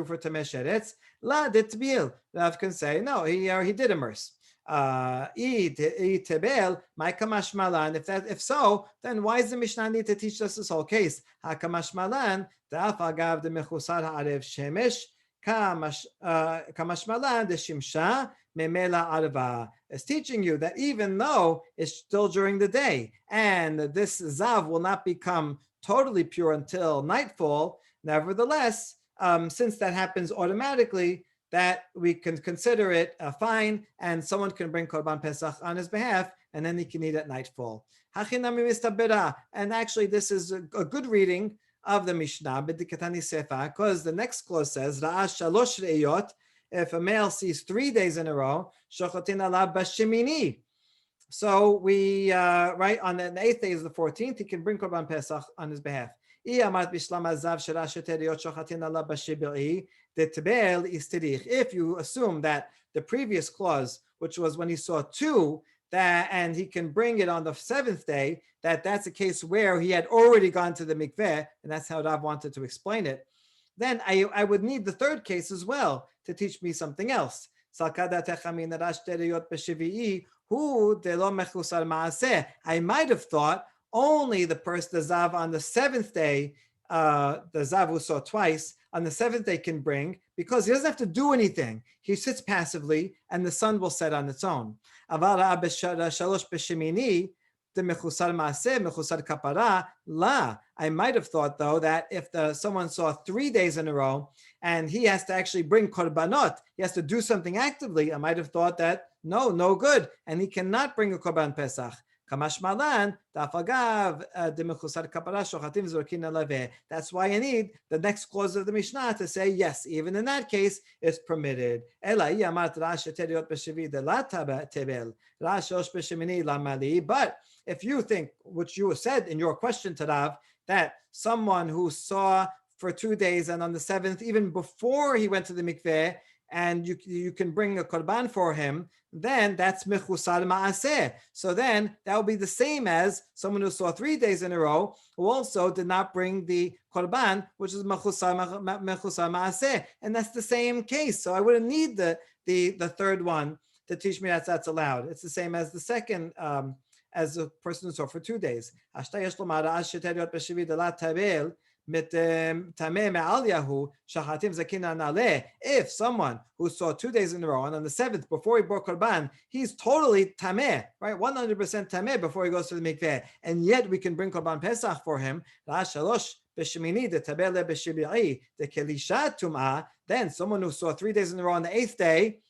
for tameh sheretz, la detbil. Rav can say no, he did immerse. If so, then why does the Mishnah need to teach us this whole case? Hakamashmalan da'af agav de mechusar ha'arev shemesh kamashmalan de shimsha memela arva. Is teaching you that even though it's still during the day and this zav will not become totally pure until nightfall, nevertheless, since that happens automatically, that we can consider it fine, and someone can bring Korban Pesach on his behalf, and then he can eat at nightfall. And actually, this is a good reading of the Mishnah, because the next clause says, shalosh re'iyot, if a male sees 3 days in a row, shochatin alav b'shemini. So we, right, on the 8th day is the 14th, he can bring Korban Pesach on his behalf. If you assume that the previous clause, which was when he saw 2, and he can bring it on the 7th day, that's a case where he had already gone to the mikveh, and that's how Rav wanted to explain it, then I would need the third case as well to teach me something else. I might have thought only the Zav on the 7th day, the Zav who saw twice, on the 7th day can bring, because he doesn't have to do anything. He sits passively, and the sun will set on its own. The mechusar maaseh, mechusar kapara, la. I might have thought, though, that if someone saw 3 days in a row and he has to actually bring korbanot, he has to do something actively, I might have thought that no good, and he cannot bring a korban pesach. Kamashmalan, dafagav, de mechusar kapara, shochatim zorkin alaveh. That's why I need the next clause of the Mishnah to say, yes, even in that case, it's permitted. But if you think, which you said in your question to Rav, that someone who saw for 2 days and on the 7th, even before he went to the mikveh, and you can bring a korban for him, then that's mechusar maaseh. So then that will be the same as someone who saw 3 days in a row, who also did not bring the korban, which is mechusar maaseh, and that's the same case. So I wouldn't need the third one to teach me that's allowed. It's the same as the second, as a person who saw for 2 days. If someone who saw 2 days in a row and on the 7th before he brought korban, he's totally tameh, right? 100% tameh before he goes to the mikveh, and yet we can bring korban pesach for him. Then someone who saw 3 days in a row on the 8th day,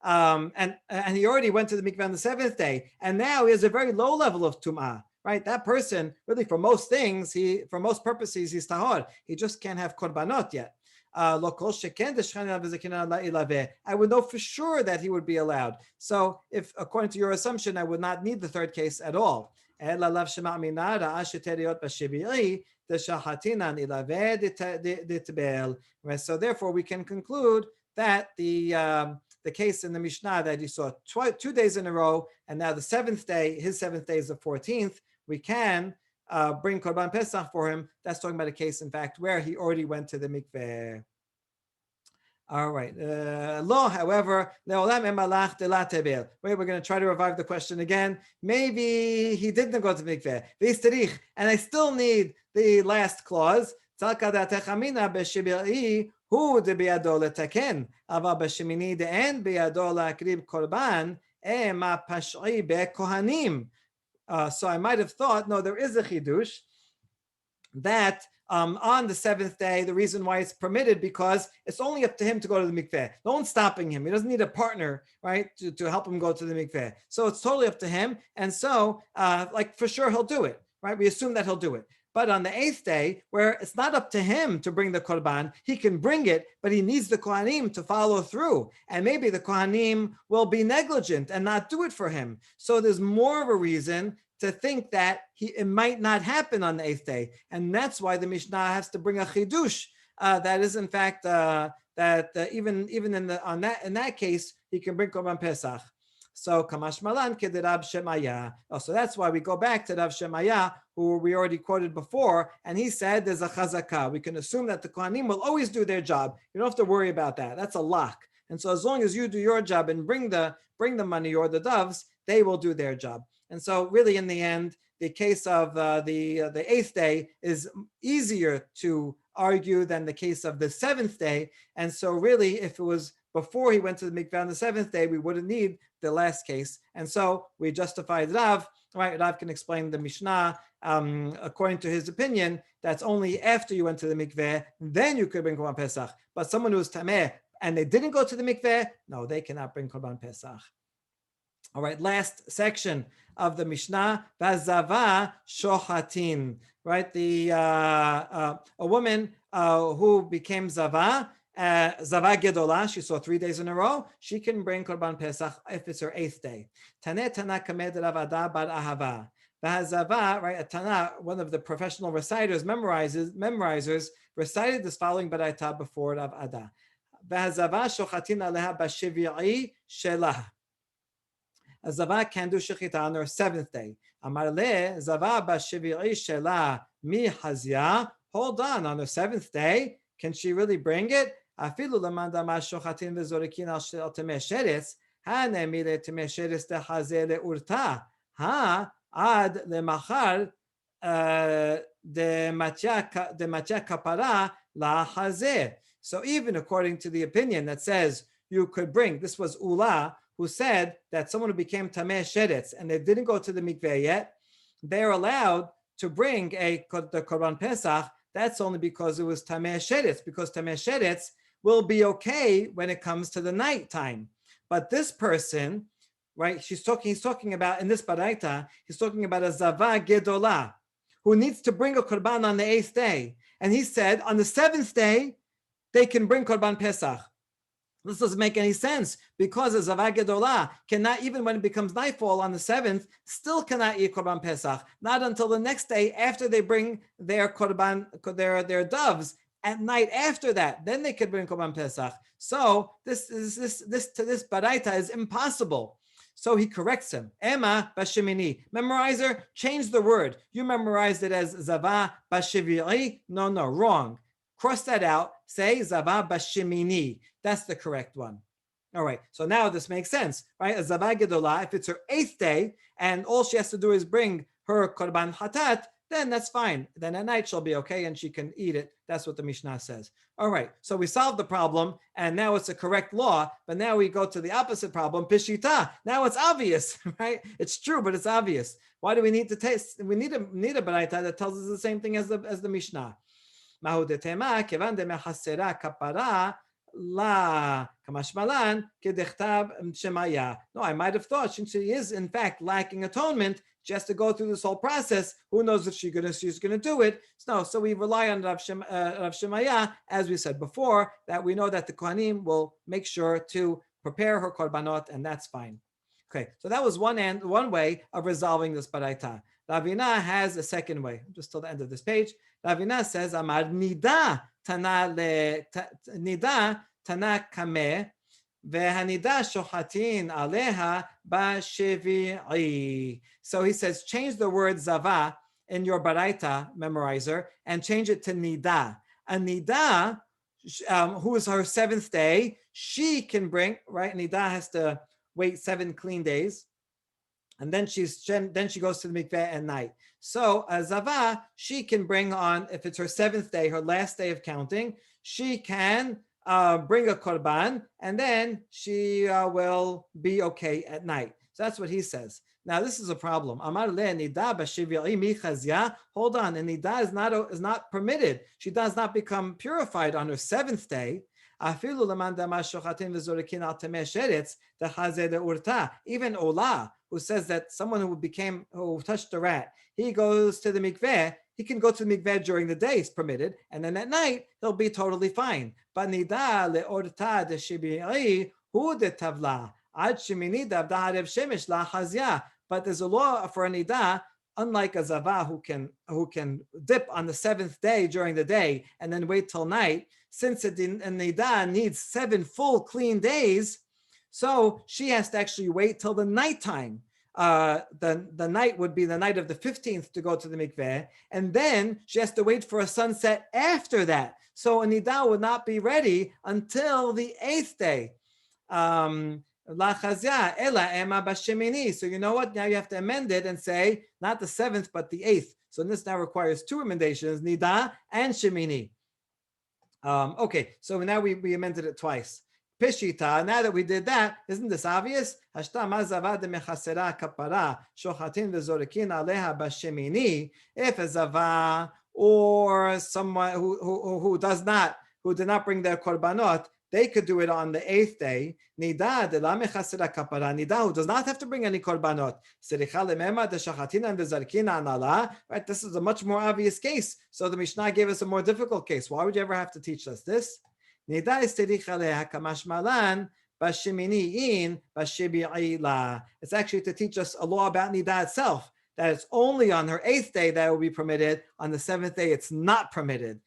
and he already went to the mikveh on the 7th day, and now he has a very low level of tum'ah. Right, that person really, for most things, for most purposes, he's tahor. He just can't have korbanot yet. I would know for sure that he would be allowed. So, if according to your assumption, I would not need the third case at all. So, therefore, we can conclude that the case in the Mishnah that you saw 2 days in a row, and now the 7th day, his 7th day is the 14th, we can bring Korban Pesach for him. That's talking about a case, in fact, where he already went to the mikveh. All right. Lo, however, leolam emalach de la tebel. Wait, we're going to try to revive the question again. Maybe he didn't go to the mikveh. V'istarich, and I still need the last clause. Tzalkadatechamina b'shibir'i hu de biyado letaken, ava b'shemini de en biyado la'akrib korban ema pash'i be'kohanim. So I might have thought, no, there is a chidush that on the 7th day, the reason why it's permitted because it's only up to him to go to the mikveh. No one's stopping him. He doesn't need a partner, right, to help him go to the mikveh. So it's totally up to him. And so, like, for sure, he'll do it, right? We assume that he'll do it. But on the 8th day, where it's not up to him to bring the korban, he can bring it, but he needs the kohanim to follow through. And maybe the kohanim will be negligent and not do it for him. So there's more of a reason to think that it might not happen on the 8th day. And that's why the Mishnah has to bring a chidush. That is, in fact, even in that case, he can bring korban pesach. So kamash malan ked Rab Shemaya. So that's why we go back to Rab Shemaya, who we already quoted before, and he said there's a chazakah. We can assume that the kohanim will always do their job. You don't have to worry about that. That's a lock. And so as long as you do your job and bring the money or the doves, they will do their job. And so really in the end, the case of the 8th day is easier to argue than the case of the 7th day. And so really, if it was before he went to the mikveh on the 7th day, we wouldn't need the last case. And so we justified Rav, right? Rav can explain the Mishnah according to his opinion. That's only after you went to the mikveh, then you could bring Korban Pesach. But someone who's tameh and they didn't go to the mikveh, no, they cannot bring Korban Pesach. All right, last section of the Mishnah, Vazava Shochatin, right? A woman who became Zava Gedolah, she saw 3 days in a row, she can bring Korban Pesach if it's her 8th day. Taneh Tana Kamed Rav Ada Bar Ahava. Vazava, right? A Tana, one of the professional reciters, memorizers, recited this following Baraita before Rav Ada. Vazava Shochatin Aleha Bashivi'i Shelah. A Zava can do shechita on her 7th day. Amar le Zava b'shivi'i shela mi hazia. Hold on her 7th day, can she really bring it? Afilu lemanda ma shochatin v'zorikin al temeh sheretz hanemi le temeh sheretz tehazeh leurta ha ad lemachar de matya kapara la hazeh. So even according to the opinion that says you could bring, this was Ula, who said that someone who became tameh sheretz and they didn't go to the mikveh yet, they're allowed to bring the korban pesach. That's only because it was tameh sheretz, because tameh sheretz will be okay when it comes to the night time. But this person, right? He's talking about in this baraita, he's talking about a zava gedolah who needs to bring a korban on the 8th day, and he said on the 7th day they can bring korban pesach. This doesn't make any sense because a Zavah Gedolah cannot, even when it becomes nightfall on the 7th, still cannot eat Korban Pesach. Not until the next day after they bring their Korban, their doves at night after that. Then they could bring Korban Pesach. So this Baraita is impossible. So he corrects him. Ema bashemini. Memorizer, change the word. You memorized it as Zavah bashiviri. No, wrong. Cross that out, say Zavah bashemini. That's the correct one. All right, so now this makes sense, right? A Zavah Gedolah, if it's her 8th day and all she has to do is bring her Korban Hatat, then that's fine. Then at night she'll be okay and she can eat it. That's what the Mishnah says. All right, so we solved the problem and now it's a correct law, but now we go to the opposite problem, Pishita. Now it's obvious, right? It's true, but it's obvious. Why do we need to taste? We need a baraita that tells us the same thing as the Mishnah. Mahu detema kevan de mechasera kapara la kamashmalan kedechtab shemaya. No, I might have thought since she is in fact lacking atonement, she has to go through this whole process. Who knows if she's gonna do it? So we rely on Rav Shemaya, as we said before, that we know that the Kohanim will make sure to prepare her korbanot, and that's fine. Okay, so that was one way of resolving this baraita. Ravina has a second way. Just till the end of this page. Ravina says, Amar nida tana kameh vehanida shochatin aleha b'shevi'i. So he says, change the word zava in your baraita memorizer and change it to nida. A nida, who is her seventh day, she can bring, right? Nida has to wait 7 clean days. And then she goes to the mikveh at night. So a zava, she can bring on, if it's her 7th day, her last day of counting, she can bring a korban, and then she will be okay at night. So that's what he says. Now this is a problem. Amar le nida b'shevi'i michazia. Hold on, and nida is not permitted. She does not become purified on her 7th day. Even Ola, who says that someone who touched the rat, he goes to the mikveh, he can go to the mikveh during the day, it's permitted, and then at night, he'll be totally fine. But nida le'orta de shibi'i hu de tavla, ad shemini davda harev shemesh la chazia. But there's a law for a nida, unlike a zava who can dip on the 7th day during the day and then wait till night. Since a nida needs 7 full clean days, so she has to actually wait till the nighttime. The night would be the night of the 15th to go to the mikveh, and then she has to wait for a sunset after that. So a nida would not be ready until the 8th day. So you know what? Now you have to amend it and say not the 7th but the 8th. So this now requires 2 emendations, nida and shemini. Okay, so now we amended it twice. Peshita, now that we did that, isn't this obvious? If a zava or someone who did not bring their korbanot, they could do it on the 8th day. Nida who does not have to bring any korbanot. Right, this is a much more obvious case. So the Mishnah gave us a more difficult case. Why would you ever have to teach us this? Nida kamashmalan it's actually to teach us a law about nida itself, that it's only on her 8th day that it will be permitted. On the 7th day, it's not permitted.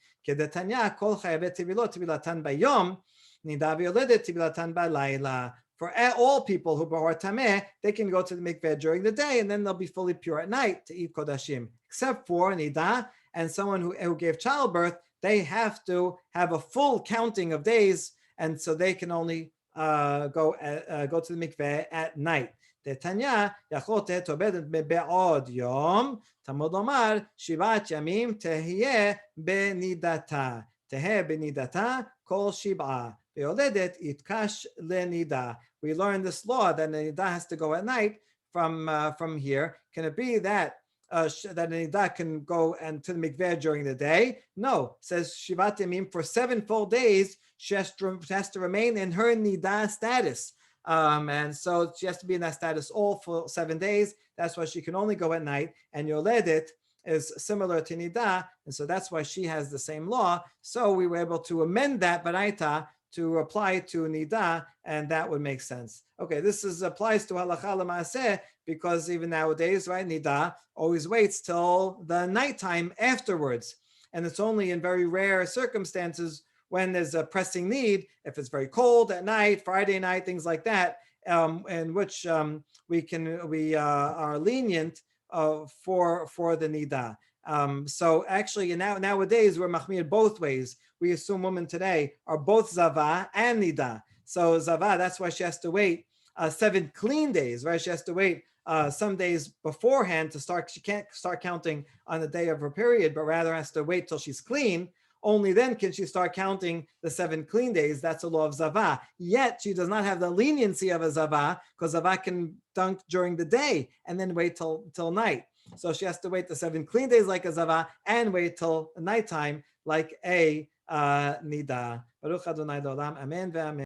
For all people who are tameh, they can go to the mikveh during the day and then they'll be fully pure at night to eat kodashim. Except for nida and someone who gave childbirth, they have to have a full counting of days, and so they can only go to the mikveh at night. Tanya yachote tobedet be'od yom tamod lomar shivat yamim tehiyeh benidata kol shib'a ve'oledet itkash lenida. We learned this law that the nida has to go at night from here. Can it be that that a nida can go and to the mikveh during the day? No, it says shivat yamim, for 7 full days she has to remain in her nida status. And so she has to be in that status all for 7 days. That's why she can only go at night. And yoledet is similar to nida, and so that's why she has the same law. So we were able to amend that baraita to apply to nida, and that would make sense. Okay, this applies to halacha l'maaseh, because even nowadays, right, nida always waits till the nighttime afterwards, and it's only in very rare circumstances when there's a pressing need, if it's very cold at night, Friday night, things like that, in which we are lenient for the nida. So actually nowadays we're machmir both ways. We assume women today are both zava and nida. So zava, that's why she has to wait 7 clean days, right? She has to wait some days beforehand to start. She can't start counting on the day of her period, but rather has to wait till she's clean. Only then can she start counting the 7 clean days. That's a law of Zavah. Yet she does not have the leniency of a Zavah, because Zavah can dunk during the day and then wait till night. So she has to wait the 7 clean days like a Zavah and wait till nighttime like a Nida. Baruch Adonai Olam. Amen ve'amen.